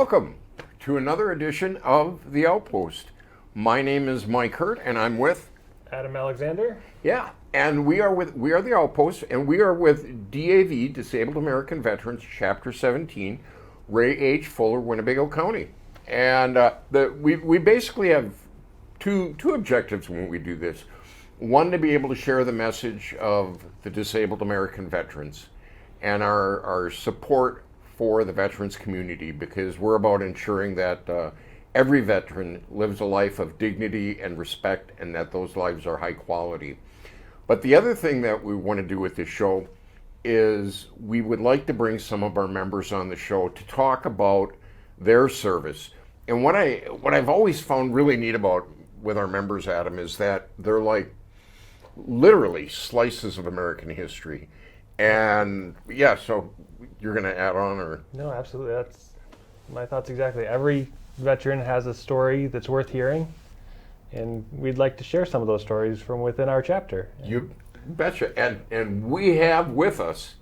Welcome to another edition of the Outpost. My name is Mike Hert, and I'm with Adam Alexander. Yeah, and we are the Outpost, and we are with DAV, Disabled American Veterans, Chapter 17, Ray H. Fuller, Winnebago County. And we basically have two objectives when we do this. One, to be able to share the message of the disabled American veterans and our support for the veterans community, because we're about ensuring that every veteran lives a life of dignity and respect, and that those lives are high quality. But the other thing that we want to do with this show is we would like to bring some of our members on the show to talk about their service. And what I've always found really neat about with our members, Adam, is that they're like literally slices of American history. And yeah, so you're going to add on, or? No, absolutely. That's my thoughts exactly. Every veteran has a story that's worth hearing, and we'd like to share some of those stories from within our chapter. You betcha. And we have with us,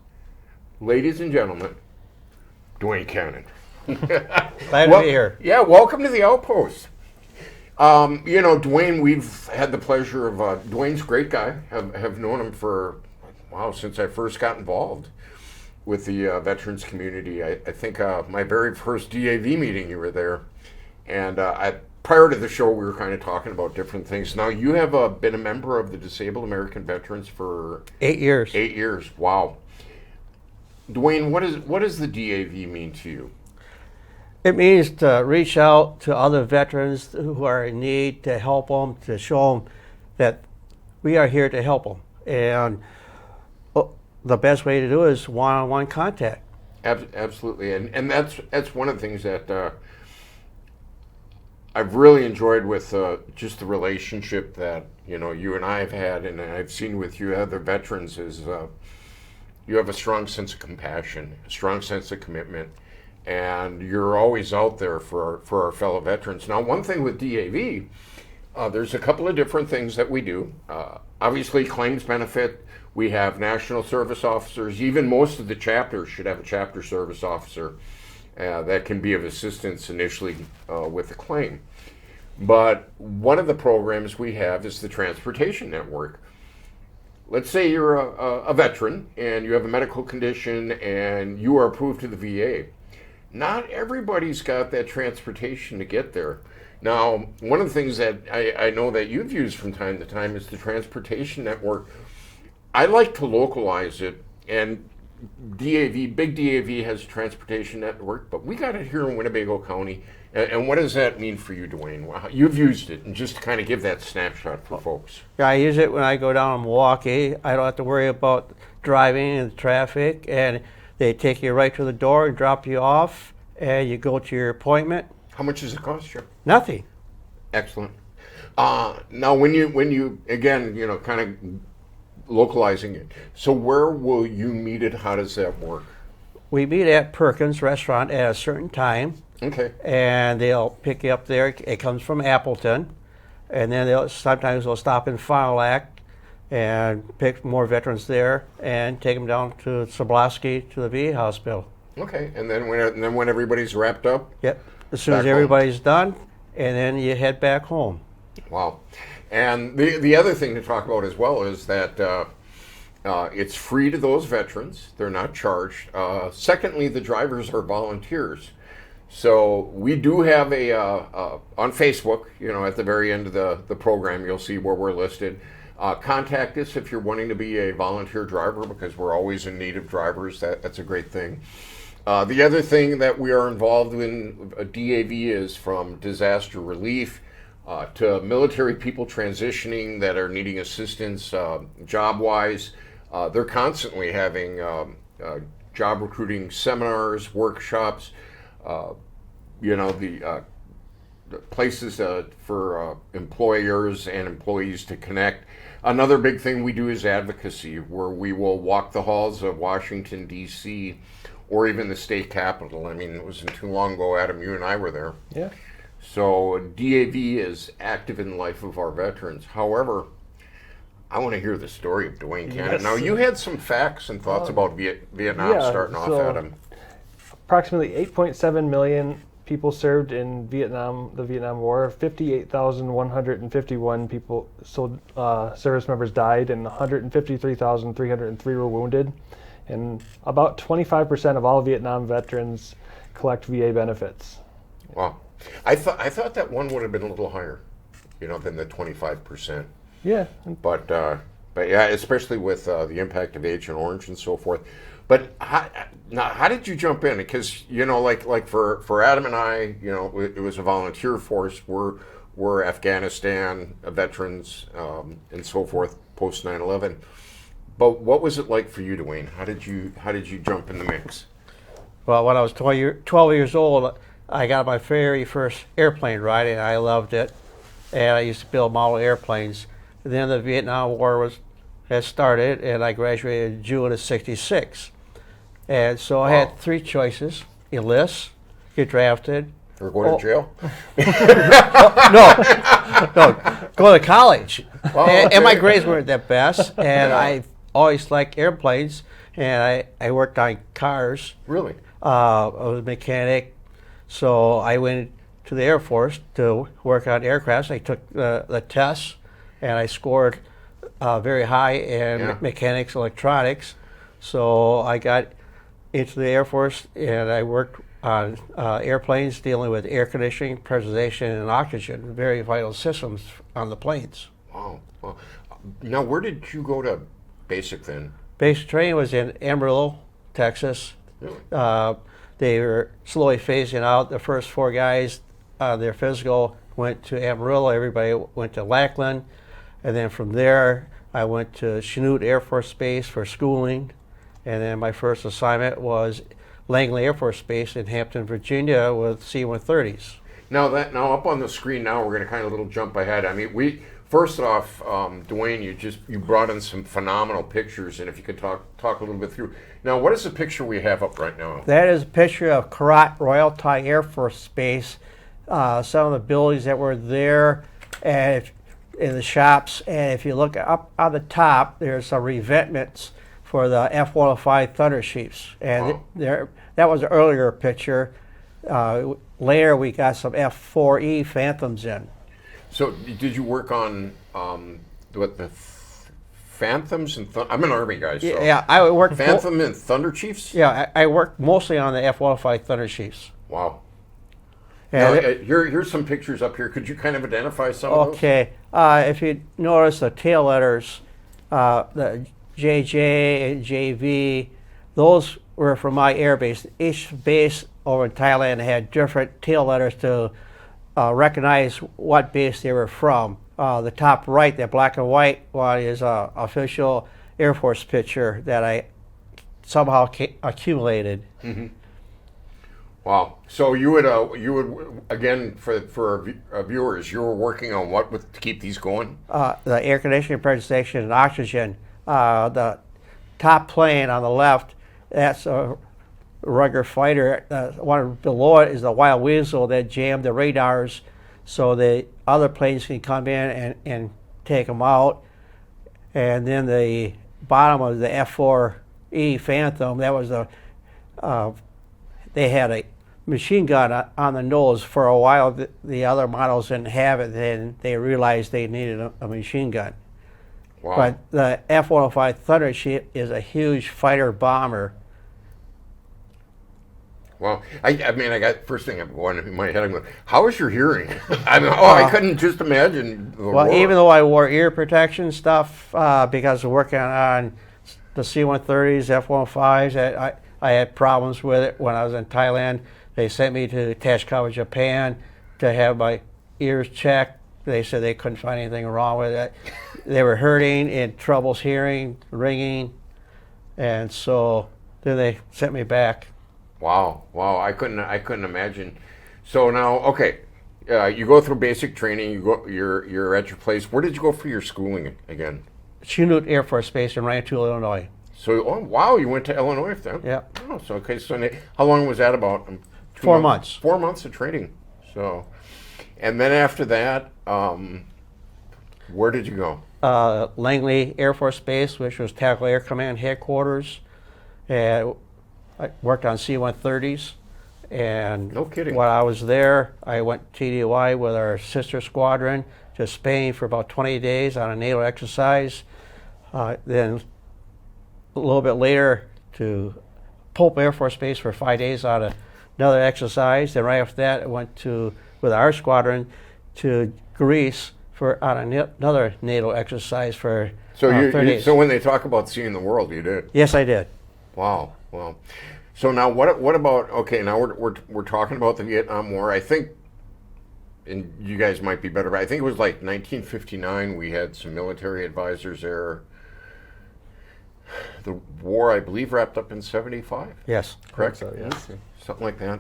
ladies and gentlemen, Duane Canon. Glad to be here. Yeah, welcome to the Outpost. Duane, we've had the pleasure of, Duane's a great guy. Have known him for, since I first got involved with the veterans community. I think my very first DAV meeting, you were there. And prior to the show, we were kind of talking about different things. Now, you have been a member of the Disabled American Veterans for 8 years. 8 years, wow. Duane, what does the DAV mean to you? It means to reach out to other veterans who are in need, to help them, to show them that we are here to help them. And the best way to do it is one-on-one contact. Absolutely, and that's one of the things that I've really enjoyed with just the relationship that you and I have had, and I've seen with you other veterans, is you have a strong sense of compassion, a strong sense of commitment, and you're always out there for our fellow veterans. Now, one thing with DAV, there's a couple of different things that we do. Obviously, claims benefit. We have national service officers. Even most of the chapters should have a chapter service officer that can be of assistance initially with a claim. But one of the programs we have is the Transportation Network. Let's say you're a veteran and you have a medical condition and you are approved to the VA. Not everybody's got that transportation to get there. Now, one of the things that I know that you've used from time to time is the Transportation Network. I like to localize it, and Big DAV has a transportation network, but we got it here in Winnebago County. And what does that mean for you, Duane? You've used it, and just to kind of give that snapshot for folks. Yeah, I use it when I go down to Milwaukee. I don't have to worry about driving and traffic, and they take you right to the door and drop you off, and you go to your appointment. How much does it cost you? Nothing. Excellent. Now, when you again, kind of localizing it. So where will you meet it? How does that work? We meet at Perkins Restaurant at a certain time. Okay. And they'll pick you up there. It comes from Appleton. And then sometimes they'll stop in Fond du Lac and pick more veterans there and take them down to Sobolowski to the VA hospital. Okay. And then when everybody's wrapped up? Yep. As soon as everybody's done, and then you head back home. Wow. And the other thing to talk about as well is that it's free to those veterans. They're not charged. Secondly, the drivers are volunteers. So we do have on Facebook, at the very end of the program, you'll see where we're listed. Contact us if you're wanting to be a volunteer driver, because we're always in need of drivers. That's a great thing. The other thing that we are involved in, DAV, is from disaster relief to military people transitioning that are needing assistance job-wise. They're constantly having job recruiting seminars, workshops, the places for employers and employees to connect. Another big thing we do is advocacy, where we will walk the halls of Washington, D.C., or even the state capitol. I mean, it wasn't too long ago, Adam, you and I were there. Yeah. So DAV is active in the life of our veterans. However, I want to hear the story of Duane Canon. Yes. Now, you had some facts and thoughts about Vietnam starting off, Adam. Approximately 8.7 million people served in Vietnam, the Vietnam War. 58,151 people, service members died, and 153,303 were wounded. And about 25% of all Vietnam veterans collect VA benefits. Wow. I thought that one would have been a little higher, than the 25%. Yeah. But yeah, especially with the impact of Agent Orange and so forth. But how did you jump in? Because like for Adam and I, it was a volunteer force. We're Afghanistan veterans and so forth post 9/11. But what was it like for you, Duane? How did you jump in the mix? Well, when I was 12 years old, I got my very first airplane ride, and I loved it. And I used to build model airplanes. And then the Vietnam War had started, and I graduated in June of '66. And so I had three choices: enlist, get drafted, or go to jail. no, go to college. Oh, and my grades weren't that best, and I always liked airplanes, and I worked on cars. Really? I was a mechanic, so I went to the Air Force to work on aircrafts. I took the tests, and I scored very high in mechanics, electronics. So I got into the Air Force, and I worked on airplanes dealing with air conditioning, pressurization, and oxygen, very vital systems on the planes. Wow. Well, now, where did you go to basic then? Basic training was in Amarillo, Texas. Really? They were slowly phasing out. The first four guys, their physical went to Amarillo. Everybody went to Lackland. And then from there, I went to Chanute Air Force Base for schooling. And then my first assignment was Langley Air Force Base in Hampton, Virginia with C-130s. Now up on the screen now, we're going to kind of little jump ahead. I mean, first off, Duane, you brought in some phenomenal pictures, and if you could talk a little bit through. Now, what is the picture we have up right now? That is a picture of Karat Royal Thai Air Force Base. Some of the buildings that were there, and in the shops. And if you look up on the top, there's some revetments for the F-105 Thunder Chiefs, and that was an earlier picture. Later, we got some F-4E Phantoms in. So, did you work on the Phantoms and I'm an Army guy, so yeah, I worked Phantom and Thunder Chiefs. Yeah, I worked mostly on the F-105 Thunder Chiefs. Wow. Now, here's some pictures up here. Could you kind of identify some of those? Okay. If you notice the tail letters, the JJ and JV, those were from my air base. Each base over in Thailand had different tail letters to recognize what base they were from. The top right, that black and white one, is an official Air Force picture that I somehow accumulated. Mm-hmm. Wow. So you would again for viewers, you were working on what to keep these going? The air conditioning, pressurization, and oxygen. The top plane on the left, that's a Ruger fighter. One below it is the Wild Weasel that jammed the radars, so the other planes can come in and take them out. And then the bottom of the F-4E Phantom, that was they had a machine gun on the nose. For a while, the other models didn't have it. Then they realized they needed a machine gun. Wow. But the F-105 Thunder Chief is a huge fighter bomber. Well, I mean, I got first thing I'm going in my head. I'm going, how is your hearing? I mean, I couldn't just imagine. Even though I wore ear protection stuff because of working on the C-130s, F-105s, I had problems with it when I was in Thailand. They sent me to Tashikawa, Japan, to have my ears checked. They said they couldn't find anything wrong with it. They were hurting and troubles hearing, ringing, and so then they sent me back. Wow! I couldn't imagine. So now, okay, you go through basic training. You're at your place. Where did you go for your schooling again? Chanute Air Force Base in Rantoul, Illinois. So, wow, you went to Illinois then? Yeah. Oh, so okay. So, how long was that about? 4 months. 4 months of training. So, and then after that, where did you go? Langley Air Force Base, which was Tactical Air Command headquarters. I worked on C-130s, And No kidding. while I was there, I went TDY with our sister squadron to Spain for about 20 days on a NATO exercise. Then a little bit later to Pope Air Force Base for 5 days on another exercise. Then right after that, I went with our squadron to Greece on another NATO exercise for So 30 days. so when they talk about seeing the world, you did. Yes, I did. Wow. Wow. So now what about, okay, now we're talking about the Vietnam War. I think, and you guys might be better, but I think it was like 1959 we had some military advisors there. The war, I believe, wrapped up in 75. Yes. Correct? So, yes. Something like that.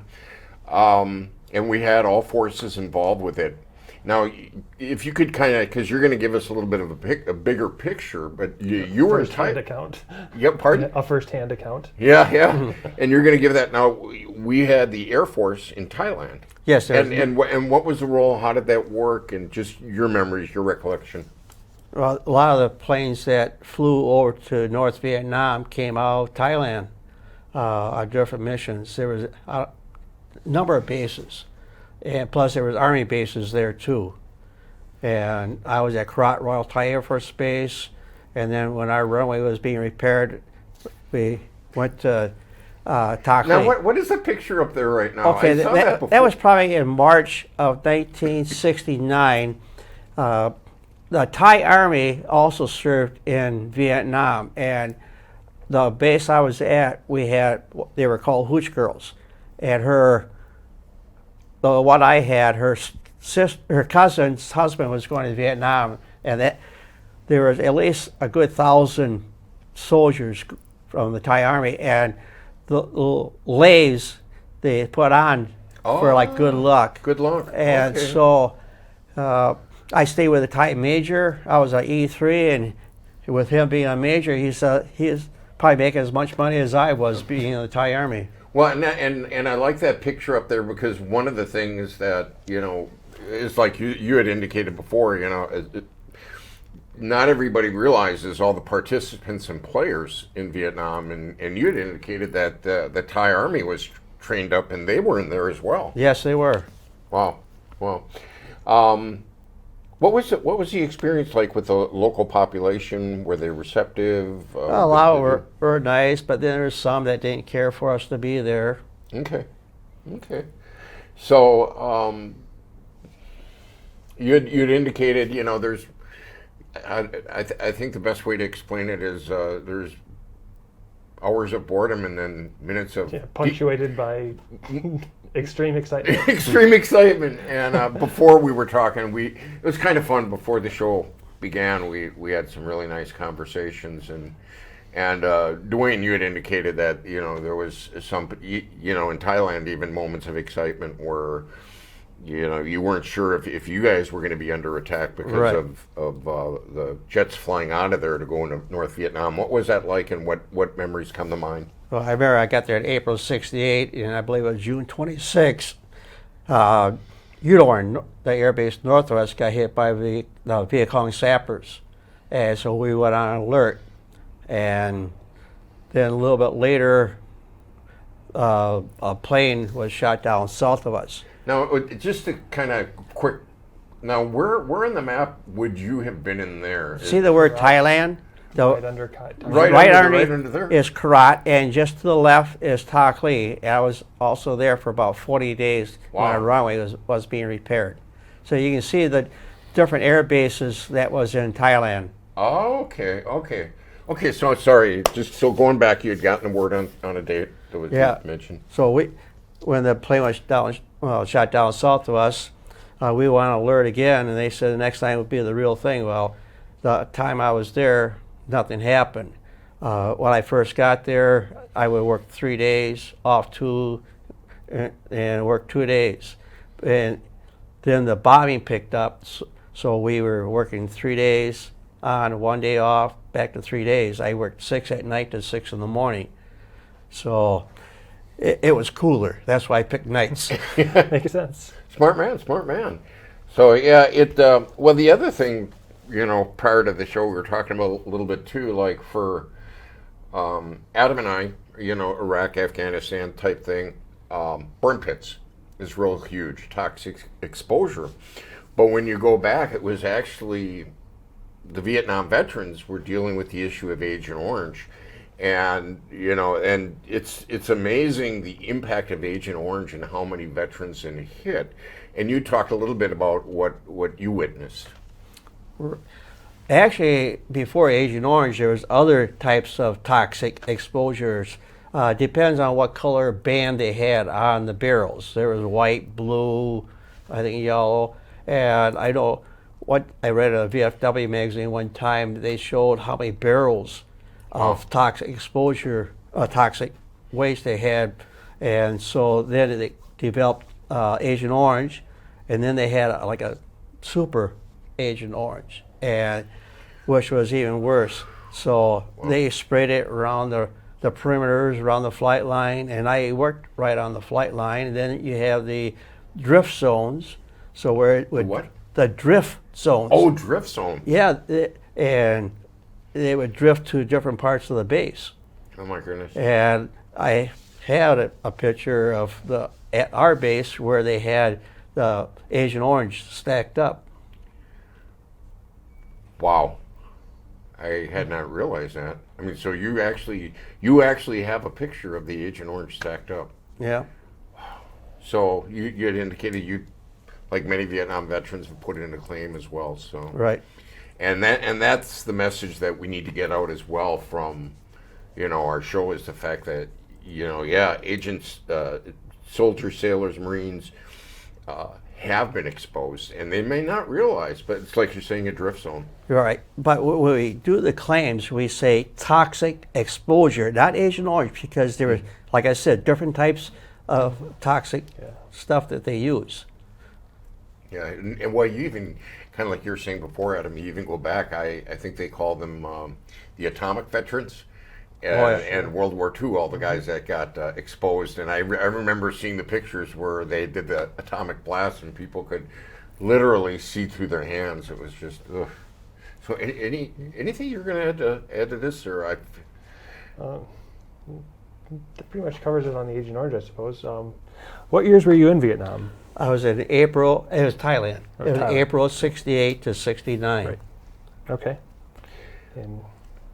And we had all forces involved with it. Now, if you could kind of, because you're going to give us a little bit of a bigger picture, but you were in First-hand Thailand. account. Yep, pardon? A first-hand account. Yeah, yeah. And you're going to give that. Now, we had the Air Force in Thailand. Yes. And what was the role? How did that work? And just your memories, your recollection. Well, a lot of the planes that flew over to North Vietnam came out of Thailand on different missions. There was a number of bases, and plus there was Army bases there too. And I was at Hert Royal Thai Air Force Base, and then when our runway was being repaired, we went to Tak Now, Ly. what is the picture up there right now? Okay, I saw that before. that was probably in March of 1969. The Thai Army also served in Vietnam, and the base I was at, they were called Hooch Girls, and her cousin's husband was going to Vietnam, and there was at least a good 1,000 soldiers from the Thai Army, and the little leis they put on for like good luck. Good luck. And Okay. so I stayed with a Thai major. I was an E3, and with him being a major, he was probably making as much money as I was being in the Thai Army. Well, and I like that picture up there because one of the things that, is like you had indicated before, not everybody realizes all the participants and players in Vietnam, and you had indicated that the Thai Army was trained up and they were in there as well. Yes, they were. Wow. What was the experience like with the local population? Were they receptive? A lot were nice, but then there were some that didn't care for us to be there. Okay. So you'd indicated, there's. I think the best way to explain it is there's hours of boredom and then minutes of punctuated by extreme excitement. Extreme excitement. And before we were talking, it was kind of fun. Before the show began, we had some really nice conversations. And Duane, you had indicated that there was some in Thailand even moments of excitement where you weren't sure if you guys were going to be under attack because Right. of the jets flying out of there to go into North Vietnam. What was that like, and what memories come to mind? Well, I remember I got there in April '68, and I believe it was June 26. Udorn, the air base northwest, got hit by the Viet Cong sappers, and so we went on alert. And then a little bit later, a plane was shot down south of us. Now, just to kind of quick, now where in the map would you have been in there? See the word Thailand? Right under Thailand. Right underneath under there. is Hert, and just to the left is Tak Ly. I was also there for about 40 days when Wow. our runway was being repaired. So you can see the different air bases that was in Thailand. Oh, okay. So sorry, just so going back, you had gotten the word on a date that was mentioned. So when the plane was shot down south of us, we went on alert again, and they said the next time would be the real thing. Well, the time I was there, nothing happened. When I first got there, I would work 3 days, off 2, and work 2 days. And then the bombing picked up, so we were working 3 days on, 1 day off, back to 3 days. I worked 6 at night to 6 in the morning. So it was cooler. That's why I picked nights. Makes sense. Smart man. So yeah, well, the other thing, prior to the show, we were talking about a little bit too, like for Adam and I, Iraq, Afghanistan type thing. burn pits is real huge, toxic exposure. But when you go back, it was actually the Vietnam veterans were dealing with the issue of Agent Orange. And and it's amazing the impact of Agent Orange and how many veterans it hit. And you talked a little bit about what you witnessed. Actually, before Agent Orange, there was other types of toxic exposures. Depends on what color band they had on the barrels. There was white, blue, I think yellow. And I know what I read in a VFW magazine one time, they showed how many barrels of toxic exposure, toxic waste they had. And so then they developed Agent Orange, and then they had like a super Agent Orange, and which was even worse. So they sprayed it around the perimeters, around the flight line, and I worked right on the flight line. And then you have the drift zones, so where it would What? the drift zones. Oh, drift zone. Yeah, and they would drift to different parts of the base. Oh my goodness. And I had a picture of at our base where they had the Agent Orange stacked up. Wow. I had not realized that. I mean, so you actually have a picture of the Agent Orange stacked up. Yeah. So you had indicated you, like many Vietnam veterans, have put in a claim as well. So Right. and that's the message that we need to get out as well from, our show, is the fact that agents, soldiers, sailors, Marines have been exposed, and they may not realize, but it's like you're saying, a drift zone. Right. But when we do the claims, we say toxic exposure, not Agent Orange, because there are, like I said, different types of toxic stuff that they use. Yeah, and well, you even, kind of like you were saying before, Adam, you even go back, I think they call them the atomic veterans. And World War II, all the guys that got exposed. And I remember seeing the pictures where they did the atomic blast and people could literally see through their hands. It was just, ugh. So anything you're going to add to this? Or That pretty much covers it on the Agent Orange, I suppose. What years were you in Vietnam? I was in April, it was Thailand. Oh, It was Thailand. April 68 to 69. Right. Okay. And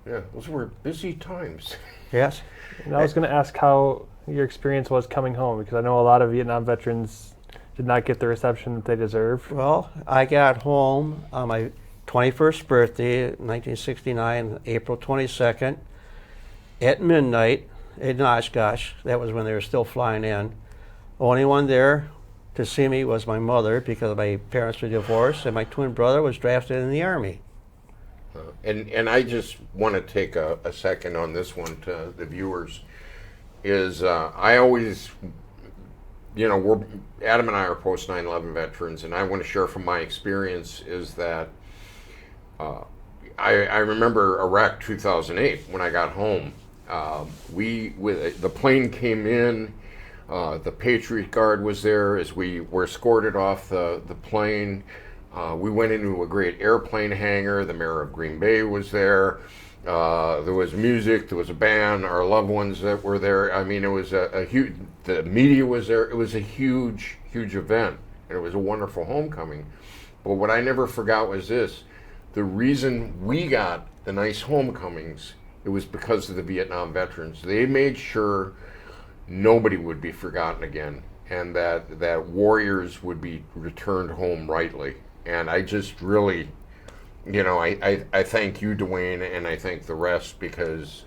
yeah, those were busy times. Yes. And I was going to ask how your experience was coming home, because I know a lot of Vietnam veterans did not get the reception that they deserved. Well, I got home on my 21st birthday, 1969, April 22nd, at midnight in Oshkosh. That was when they were still flying in. Only one there to see me was my mother, because my parents were divorced, and my twin brother was drafted in the Army. And I just want to take a second on this one to the viewers. Is I always, Adam and I are post 9/11 veterans, and I want to share from my experience is that I remember Iraq 2008 when I got home. The plane came in. The Patriot Guard was there as we were escorted off the plane. We went into a great airplane hangar. The mayor of Green Bay was there. There was music. There was a band. Our loved ones that were there. I mean, it was a huge. The media was there. It was a huge, huge event, and it was a wonderful homecoming. But what I never forgot was this: the reason we got the nice homecomings, it was because of the Vietnam veterans. They made sure nobody would be forgotten again, and that warriors would be returned home rightly. And I just really, I thank you, Duane, and I thank the rest, because,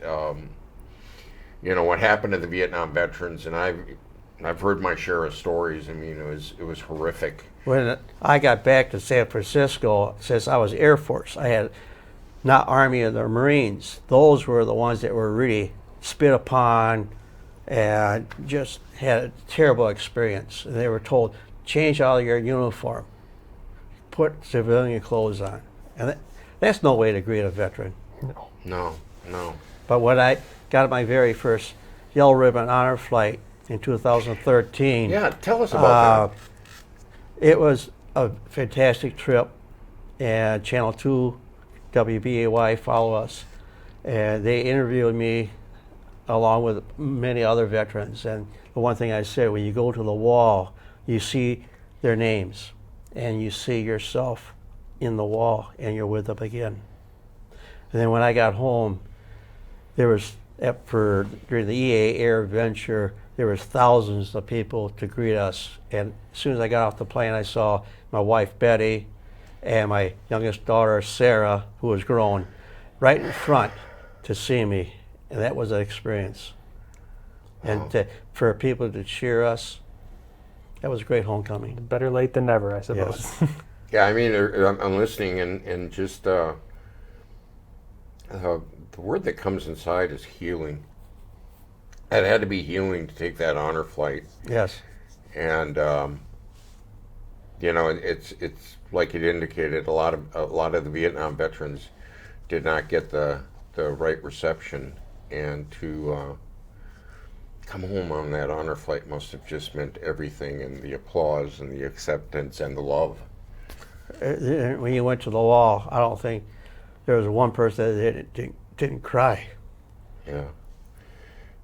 what happened to the Vietnam veterans, and I've heard my share of stories. I mean, it was horrific. When I got back to San Francisco, since I was Air Force, I had not Army or the Marines. Those were the ones that were really spit upon and just had a terrible experience. They were told, change out of your uniform, put civilian clothes on. And that's no way to greet a veteran. No. But when I got my very first Yellow Ribbon Honor Flight in 2013, Yeah, tell us about that. it was a fantastic trip, and Channel 2, WBAY, follow us, and they interviewed me along with many other veterans. And the one thing I said, when you go to the wall, you see their names, and you see yourself in the wall, and you're with them again. And then when I got home, there was, during the EA Air Venture, there was thousands of people to greet us. And as soon as I got off the plane, I saw my wife, Betty, and my youngest daughter, Sarah, who was grown, right in front to see me. And that was an experience. Wow. And for people to cheer us, that was a great homecoming. Better late than never, I suppose. Yes. Yeah, I mean, I'm listening, and just the word that comes inside is healing. It had to be healing to take that honor flight, Yes. and you know, it's like it indicated. A lot of the Vietnam veterans did not get the right reception, and to come home on that honor flight must have just meant everything, and the applause and the acceptance and the love. When you went to the wall, I don't think there was one person that didn't cry. Yeah,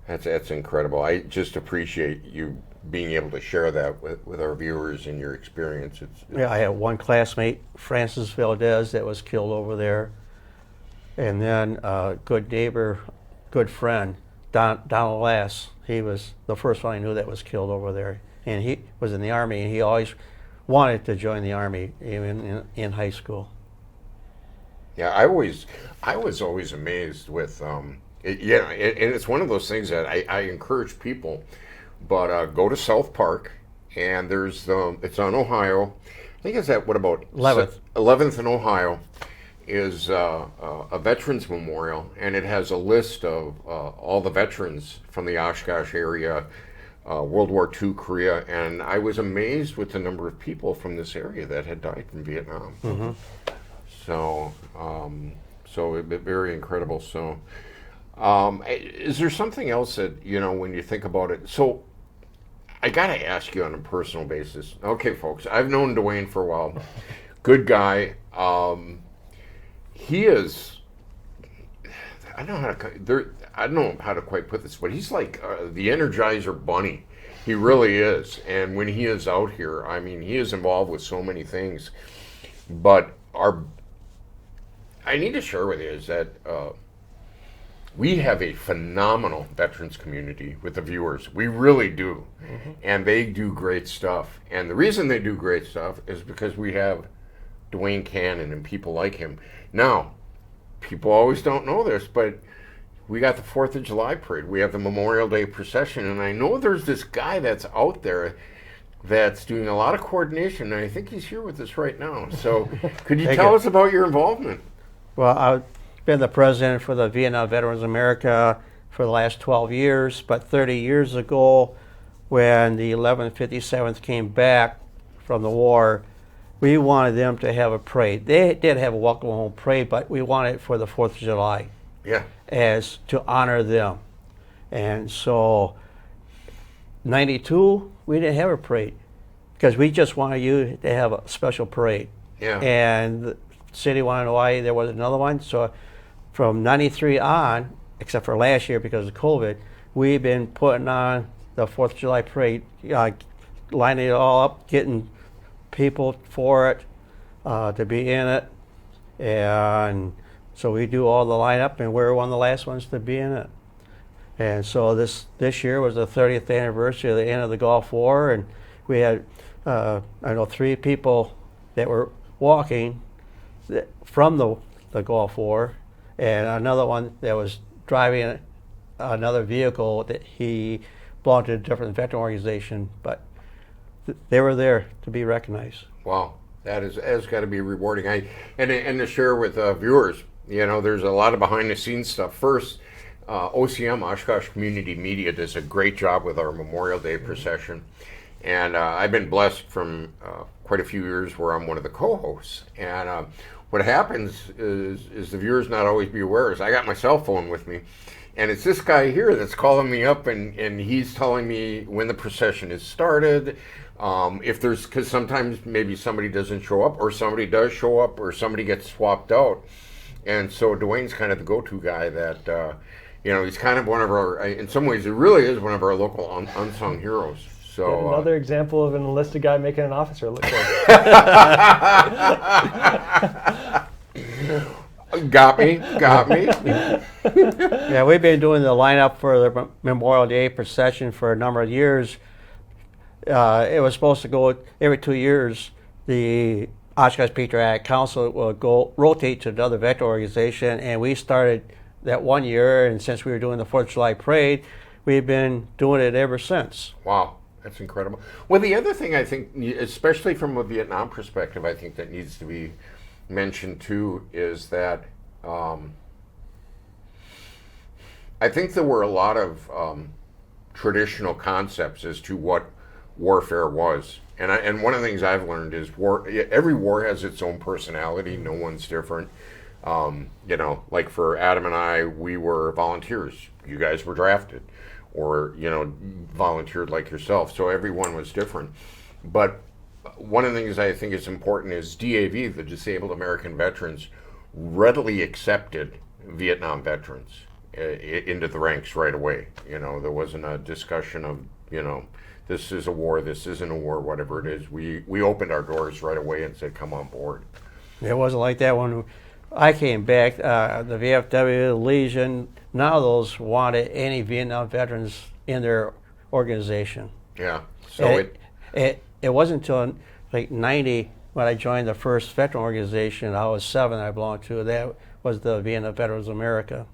that's incredible. I just appreciate you being able to share that with our viewers and your experience. Yeah, I had one classmate, Francis Valdez, that was killed over there. And then a good neighbor, good friend, Donald Lass, he was the first one I knew that was killed over there. And he was in the Army, and he always wanted to join the Army, even in high school. Yeah, I was always amazed with, and it's one of those things that I encourage people, but go to South Park, and it's on Ohio. I think it's at, what about 11th. 11th in Ohio, is a veterans memorial, and it has a list of all the veterans from the Oshkosh area, World War II, Korea, and I was amazed with the number of people from this area that had died in Vietnam. Mm-hmm. So, very incredible. So, is there something else that, when you think about it? So, I got to ask you on a personal basis. Okay, folks, I've known Duane for a while. Good guy. He is. I don't know how to quite put this, but he's like the Energizer Bunny. He really is. And when he is out here, I mean, he is involved with so many things. But I need to share with you is that we have a phenomenal veterans community with the viewers. We really do. Mm-hmm. And they do great stuff. And the reason they do great stuff is because we have Duane Canon and people like him. Now, people always don't know this, but we got the 4th of July parade. We have the Memorial Day procession. And I know there's this guy that's out there that's doing a lot of coordination, and I think he's here with us right now. So could you tell us about your involvement? Well, I've been the president for the Vietnam Veterans America for the last 12 years, but 30 years ago, when the 1157th came back from the war, we wanted them to have a parade. They did have a welcome home parade, but we wanted it for the 4th of July. Yeah. As to honor them. And so, 92, we didn't have a parade because we just wanted you to have a special parade. Yeah. And the city wanted Hawaii, there was another one. So from 93 on, except for last year because of COVID, we've been putting on the 4th of July parade, lining it all up, getting people for it, to be in it. And so we do all the lineup, and we're one of the last ones to be in it. And so this year was the 30th anniversary of the end of the Gulf War, and we had, 3 people that were walking from the Gulf War, and another one that was driving another vehicle that he belonged to a different veteran organization, but they were there to be recognized. Wow, that's got to be rewarding. And to share with viewers, there's a lot of behind the scenes stuff. First, OCM, Oshkosh Community Media, does a great job with our Memorial Day procession. And I've been blessed from quite a few years where I'm one of the co-hosts. And what happens is the viewers not always be aware is I got my cell phone with me. And it's this guy here that's calling me up, and he's telling me when the procession is started, because sometimes maybe somebody doesn't show up, or somebody does show up, or somebody gets swapped out. And so Duane's kind of the go-to guy that, he's kind of one of our, in some ways, it really is one of our local unsung heroes. So Yet another example of an enlisted guy making an officer look good. Got me. Yeah, we've been doing the lineup for the Memorial Day procession for a number of years. It was supposed to go every 2 years. The Oshkosh Patriotic Council will go rotate to another veteran organization, and we started that 1 year. And since we were doing the 4th of July parade, we've been doing it ever since. Wow, that's incredible. Well, the other thing I think, especially from a Vietnam perspective, I think that needs to be mentioned too is that I think there were a lot of traditional concepts as to what warfare was, and one of the things I've learned is every war has its own personality. No one's different. Like for Adam and I, we were volunteers. You guys were drafted, or volunteered like yourself. So everyone was different, but one of the things I think is important is DAV, the Disabled American Veterans, readily accepted Vietnam veterans into the ranks right away. There wasn't a discussion of, this is a war, this isn't a war, whatever it is. We opened our doors right away and said, come on board. It wasn't like that when I came back. The VFW, the Legion, none of those wanted any Vietnam veterans in their organization. Yeah. So it wasn't until like 90 when I joined the first veteran organization. I was 7 I belonged to. That was the Vietnam Veterans of America.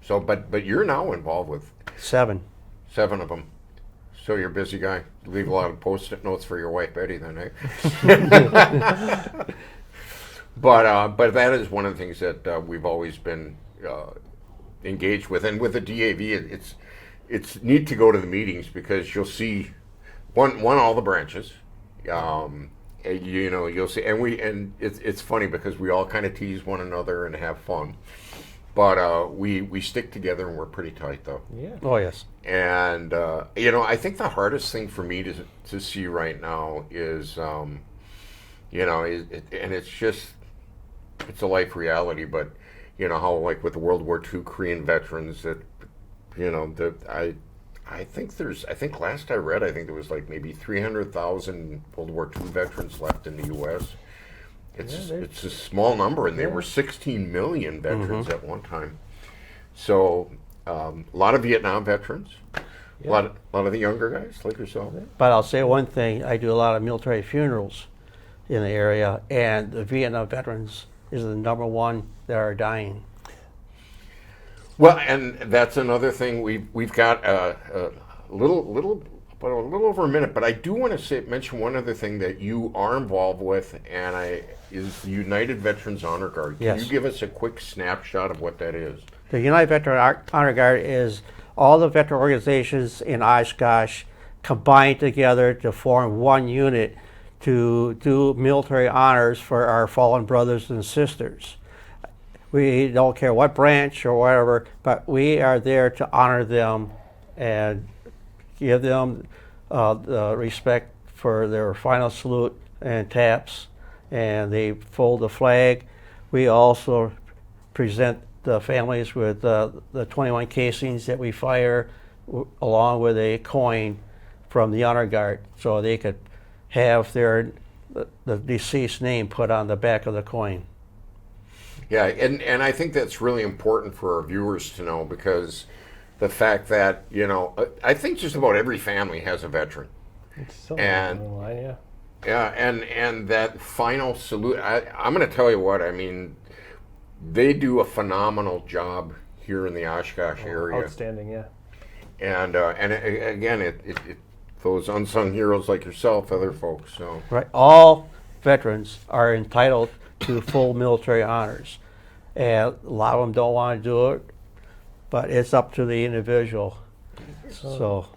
So, but you're now involved with 7 of them. So you're a busy guy. Leave a lot of post-it notes for your wife Betty then, eh? But that is one of the things that we've always been engaged with, and with the DAV, it's neat to go to the meetings because you'll see one all the branches. You'll see, and it's funny because we all kind of tease one another and have fun, but we stick together and we're pretty tight though. Yeah. Oh yes. And I think the hardest thing for me to see right now is, and it's a life reality, but how like with the World War II Korean veterans that, I think last I read, I think there was like maybe 300,000 World War II veterans left in the U.S. It's a small number, and there were 16 million veterans at one time. So a lot of Vietnam veterans, a lot of the younger guys like yourself. But I'll say one thing: I do a lot of military funerals in the area, and the Vietnam veterans is the number one that are dying. Well, and that's another thing. We've got a little over a minute, but I do want to mention one other thing that you are involved with, and is the United Veterans Honor Guard. Can you give us a quick snapshot of what that is? The United Veteran Honor Guard is all the veteran organizations in Oshkosh combined together to form one unit to do military honors for our fallen brothers and sisters. We don't care what branch or whatever, but we are there to honor them and give them the respect for their final salute and taps, and they fold the flag. We also present the families with the 21 casings that we fire along with a coin from the Honor Guard, so they could have the deceased name put on the back of the coin. Yeah, and I think that's really important for our viewers to know, because the fact that, I think just about every family has a veteran. And and that final salute, I'm going to tell you what, I mean, they do a phenomenal job here in the Oshkosh area. Outstanding, yeah. And again, those unsung heroes like yourself, other folks. So right, all veterans are entitled to full military honors, and a lot of them don't want to do it, but it's up to the individual. So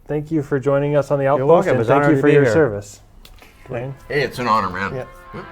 thank you for joining us on the Outpost, welcome. and It's an thank honor you to for be your here. service, Duane. hey, it's an honor, man. Yeah.